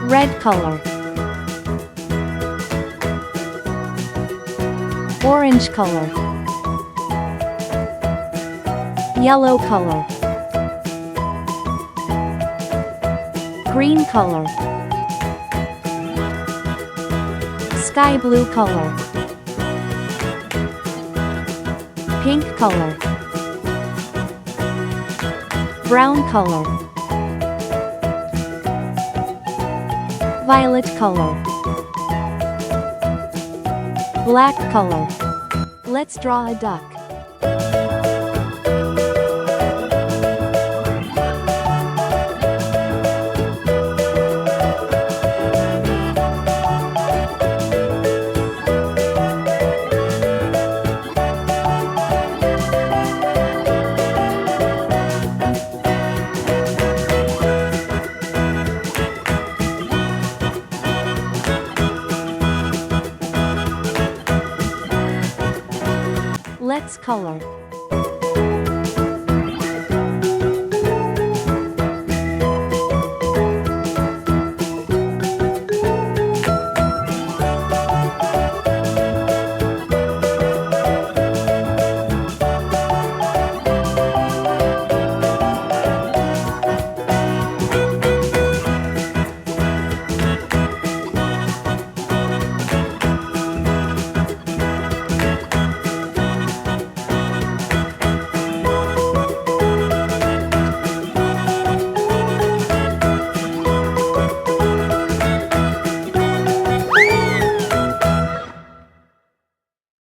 red color, orange color, yellow color, green color, sky blue color, pink color, brown color, violet color, black color. Let's draw a duck. Let's color.